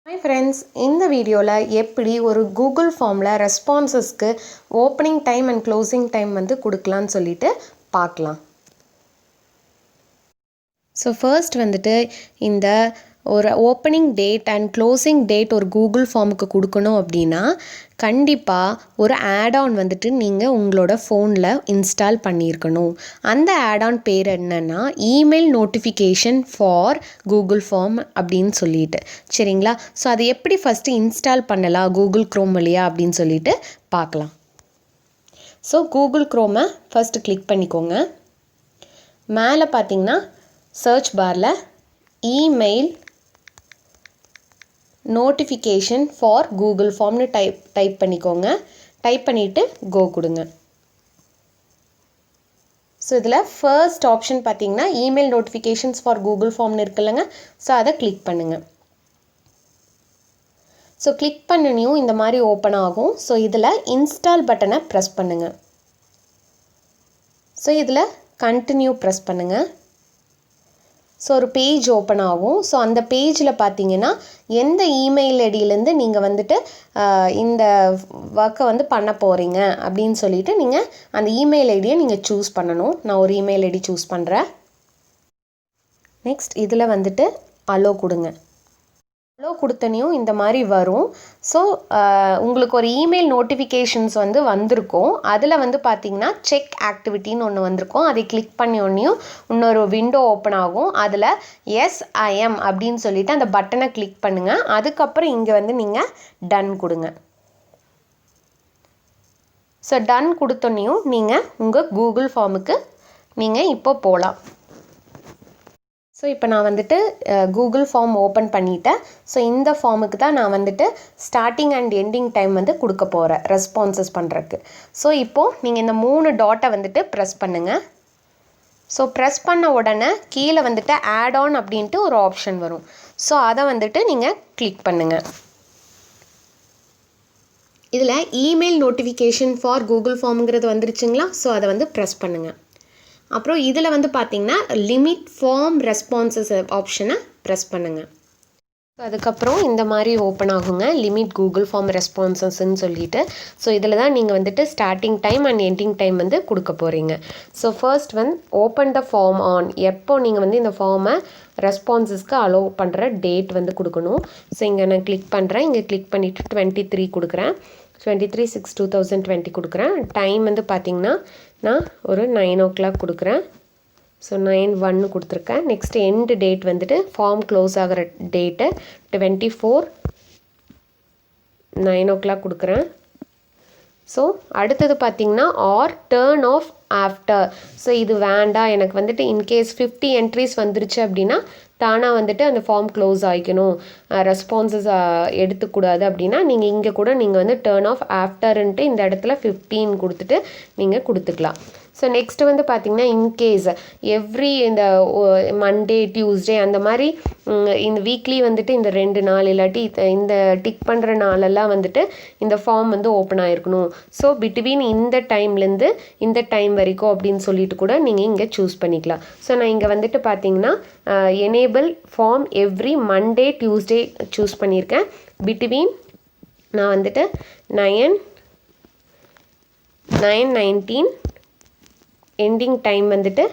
Hi friends, இந்த வீடியோவில் எப்படி ஒரு கூகுள் ஃபார்மில் ரெஸ்பான்சஸ்க்கு opening time and closing time வந்து கொடுக்கலான்னு சொல்லிட்டு பார்க்கலாம். ஸோ ஃபர்ஸ்ட் வந்துட்டு இந்த ஒரு opening date and closing date ஒரு கூகுள் ஃபார்முக்கு கொடுக்கணும் அப்படின்னா கண்டிப்பாக ஒரு ஆட்-ஆன் வந்துட்டு நீங்கள் உங்களோட ஃபோனில் இன்ஸ்டால் பண்ணியிருக்கணும். அந்த ஆட்-ஆன் பேர் என்னென்னா email notification for Google form அப்படின்னு சொல்லிட்டு, சரிங்களா? ஸோ அது எப்படி ஃபஸ்ட்டு இன்ஸ்டால் பண்ணலாம் கூகுள் க்ரோம் வழியா அப்படின்னு சொல்லிட்டு பார்க்கலாம். ஸோ கூகுள் க்ரோமை ஃபஸ்ட்டு கிளிக் பண்ணிக்கோங்க. மேலே பார்த்தீங்கன்னா சர்ச் பாரில் இமெயில் நோட்டிஃபிகேஷன் ஃபார் கூகுள் ஃபார்ம்னு டைப் பண்ணிக்கோங்க. டைப் பண்ணிவிட்டு கோ கொடுங்க. ஸோ இதில் ஃபர்ஸ்ட் ஆப்ஷன் பார்த்தீங்கன்னா இமெயில் நோட்டிஃபிகேஷன்ஸ் ஃபார் கூகுள் ஃபார்ம்னு இருக்குல்லங்க, ஸோ அதை கிளிக் பண்ணுங்கள். ஸோ கிளிக் பண்ணினியும் இந்த மாதிரி ஓப்பன் ஆகும். ஸோ இதில் இன்ஸ்டால் பட்டனை ப்ரெஸ் பண்ணுங்கள். ஸோ இதில் கண்டினியூ ப்ரெஸ் பண்ணுங்கள். ஸோ ஒரு பேஜ் ஓப்பன் ஆகும். ஸோ அந்த பேஜில் பார்த்தீங்கன்னா எந்த இமெயில் ஐடியிலேருந்து நீங்கள் வந்துட்டு இந்த ஒர்க்கை வந்து பண்ண போகிறீங்க அப்படின்னு சொல்லிட்டு நீங்கள் அந்த இமெயில் ஐடியை நீங்கள் சூஸ் பண்ணணும். நான் ஒரு இமெயில் ஐடி சூஸ் பண்ணுறேன். நெக்ஸ்ட் இதில் வந்துட்டு அலோ கொடுங்க. அலோ கொடுத்தனையும் இந்த மாதிரி வரும். ஸோ உங்களுக்கு ஒரு இமெயில் நோட்டிஃபிகேஷன்ஸ் வந்து வந்திருக்கும். அதில் வந்து பார்த்தீங்கன்னா செக் ஆக்டிவிட்டின்னு ஒன்று வந்திருக்கும். அதை கிளிக் பண்ணி ஒன்றையும் இன்னொரு விண்டோ ஓப்பன் ஆகும். அதில் எஸ் ஐ எம் அப்படின்னு சொல்லிட்டு அந்த பட்டனை கிளிக் பண்ணுங்கள். அதுக்கப்புறம் இங்கே வந்து நீங்கள் டன் கொடுங்க. ஸோ டன் கொடுத்தோன்னையும் நீங்கள் உங்கள் கூகுள் ஃபார்முக்கு நீங்கள் இப்போ போகலாம். ஸோ இப்போ நான் வந்துட்டு கூகுள் ஃபார்ம் ஓப்பன் பண்ணிட்டேன். ஸோ இந்த ஃபார்முக்கு தான் நான் வந்துட்டு ஸ்டார்டிங் அண்ட் எண்டிங் டைம் வந்து கொடுக்க போகிறேன் ரெஸ்பான்சஸ் பண்ணுறதுக்கு. ஸோ இப்போது நீங்கள் இந்த 3 டாட்டை வந்துட்டு ப்ரெஸ் பண்ணுங்கள். ஸோ ப்ரெஸ் பண்ண உடனே கீழே வந்துட்டு ஆட்-ஆன் அப்படின்ட்டு ஒரு ஆப்ஷன் வரும். ஸோ அதை வந்துட்டு நீங்கள் கிளிக் பண்ணுங்கள். இதில் இமெயில் நோட்டிஃபிகேஷன் ஃபார் கூகுள் ஃபார்முங்கிறது வந்துருச்சுங்களா? ஸோ அதை வந்து ப்ரெஸ் பண்ணுங்கள். அப்புறம் இதில் வந்து பார்த்தீங்கன்னா லிமிட் ஃபார்ம் ரெஸ்பான்சஸ் ஆப்ஷனை ப்ரெஸ் பண்ணுங்கள். அதுக்கப்புறம் இந்த மாதிரி ஓப்பன் ஆகுங்க, லிமிட் கூகுள் ஃபார்ம் ரெஸ்பான்சஸ்ன்னு சொல்லிட்டு. ஸோ இதில் தான் நீங்கள் வந்துட்டு starting time and ending time வந்து கொடுக்க போகிறீங்க. ஸோ ஃபர்ஸ்ட் வந்து ஓப்பன் த ஃபார்ம் ஆன், எப்போ நீங்கள் வந்து இந்த ஃபார்மை ரெஸ்பான்சஸ்க்கு அலோவ் பண்ணுற டேட் வந்து கொடுக்கணும். ஸோ இங்கே நான் கிளிக் பண்ணுறேன். இங்கே கிளிக் பண்ணிவிட்டு 23 கொடுக்குறேன். 23/6/2020 கொடுக்குறேன். டைம் வந்து பார்த்திங்கன்னா நான் ஒரு 9 o'clock கொடுக்குறேன். ஸோ 9/1 கொடுத்துருக்கேன். நெக்ஸ்ட் எண்டு டேட் வந்துட்டு ஃபார்ம் க்ளோஸ் ஆகிற டேட்டு 24 9 o'clock கொடுக்குறேன். ஸோ அடுத்தது பார்த்திங்கன்னா or turn off after. So இது வேண்டாம், எனக்கு வந்துட்டு இன்கேஸ் 50 என்ட்ரிஸ் வந்துருச்சு அப்படின்னா தானாக வந்துட்டு அந்த ஃபார்ம் க்ளோஸ் ஆகிக்கணும், ரெஸ்பான்சஸ் எடுத்துக்கூடாது அப்படின்னா நீங்கள் இங்கே கூட நீங்கள் வந்து டேர்ன் ஆஃப் ஆஃப்டர்ன்ட்டு இந்த இடத்துல 15 கொடுத்துட்டு நீங்கள் கொடுத்துக்கலாம். ஸோ நெக்ஸ்ட்டு வந்து பார்த்திங்கன்னா இன்கேஸ் எவ்ரி இந்த மண்டே டியூஸ்டே அந்த மாதிரி இந்த வீக்லி வந்துட்டு இந்த 2 நாள் இல்லாட்டி இந்த டிக் பண்ணுற நாளெல்லாம் வந்துட்டு இந்த ஃபார்ம் வந்து ஓப்பன் ஆகிருக்கணும். ஸோ பிட்வீன் இந்த டைம்லேருந்து இந்த டைம் வரைக்கும் அப்படின்னு சொல்லிட்டு கூட நீங்கள் இங்கே சூஸ் பண்ணிக்கலாம். ஸோ நான் இங்கே வந்துட்டு பார்த்தீங்கன்னா enable form every Monday Tuesday choose பண்ணியிருக்கேன். பிட்வீன் நான் வந்துட்டு 9/19 எண்டிங் டைம் வந்துட்டு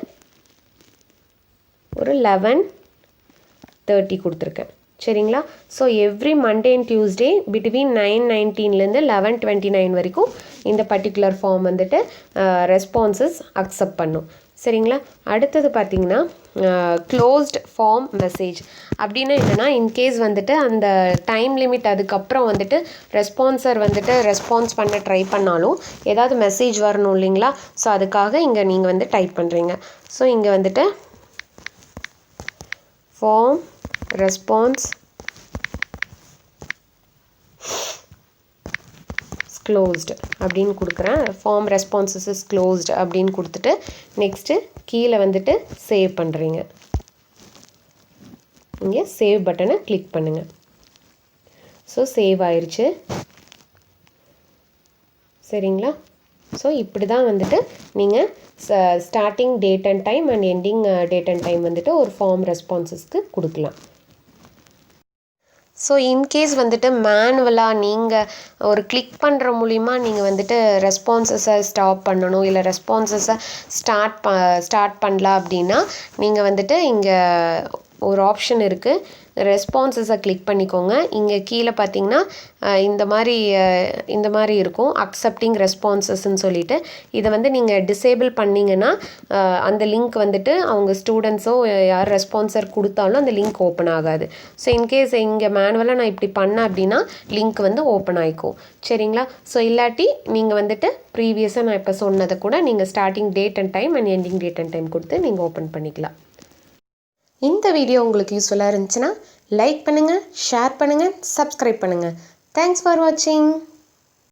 ஒரு 11:30 கொடுத்துருக்கேன், சரிங்களா? So every Monday and Tuesday between 9/19லேருந்து 11/29 வரைக்கும் இந்த பர்டிகுலர் ஃபார்ம் வந்துட்டு ரெஸ்பான்சஸ் அக்செப்ட் பண்ணும், சரிங்களா? அடுத்தது பார்த்திங்கன்னா க்ளோஸ்ட் ஃபார்ம் மெசேஜ் அப்படின்னா என்னென்னா இன்கேஸ் வந்துட்டு அந்த டைம் லிமிட் அதுக்கப்புறம் வந்துட்டு ரெஸ்பான்சர் வந்துட்டு ரெஸ்பான்ஸ் பண்ண ட்ரை பண்ணாலும் ஏதாவது மெசேஜ் வரணும் இல்லைங்களா? ஸோ அதுக்காக இங்கே நீங்கள் வந்து டைப் பண்ணுறீங்க. ஸோ இங்கே வந்துட்டு ஃபார்ம் ரெஸ்பான்ஸ் க்ளோஸ்டு அப்படின்னு கொடுக்குறேன். ஃபார்ம் ரெஸ்பான்சஸ் இஸ் க்ளோஸ்டு அப்படின்னு கொடுத்துட்டு நெக்ஸ்ட்டு கீழே வந்துட்டு சேவ் பண்ணுறீங்க. இங்கே சேவ் பட்டனை கிளிக் பண்ணுங்கள். ஸோ சேவ் ஆயிடுச்சு, சரிங்களா? ஸோ இப்படி தான் வந்துட்டு நீங்கள் starting date and time and ending date and time வந்துட்டு ஒரு ஃபார்ம் ரெஸ்பான்சஸ்க்கு கொடுக்கலாம். ஸோ இன்கேஸ் வந்துட்டு மேனுவலாக நீங்கள் ஒரு கிளிக் பண்ணுற மூலிமா நீங்கள் வந்துட்டு ரெஸ்பான்சஸை ஸ்டாப் பண்ணணும், இல்லை ரெஸ்பான்சஸை ஸ்டார்ட் பண்ணலாம் அப்படின்னா நீங்கள் வந்துட்டு இங்கே ஒரு ஆப்ஷன் இருக்குது. ரெஸ்பான்சஸை கிளிக் பண்ணிக்கோங்க. இங்கே கீழே பார்த்தீங்கன்னா இந்த மாதிரி இருக்கும், அக்செப்டிங் ரெஸ்பான்சஸ்ன்னு சொல்லிட்டு. இதை வந்து நீங்கள் டிசேபிள் பண்ணிங்கன்னா அந்த லிங்க் வந்துட்டு அவங்க ஸ்டூடெண்ட்ஸோ யார் ரெஸ்பான்சர் கொடுத்தாலும் அந்த லிங்க் ஓப்பன் ஆகாது. ஸோ இன்கேஸ் இங்கே மேனுவலாக நான் இப்படி பண்ணேன் அப்படின்னா லிங்க் வந்து ஓப்பன் ஆகிக்கும். சரிங்களா? ஸோ இல்லாட்டி நீங்கள் வந்துட்டு ப்ரீவியஸாக நான் இப்போ சொன்னதை கூட நீங்கள் starting date and time and ending date and time கொடுத்து நீங்கள் ஓப்பன் பண்ணிக்கலாம். இந்த வீடியோ உங்களுக்கு யூஸ்ஃபுல்லாக இருந்துச்சுன்னா லைக் பண்ணுங்கள், ஷேர் பண்ணுங்கள், சப்ஸ்கிரைப் பண்ணுங்கள். தேங்க்ஸ் ஃபார் வாட்சிங்.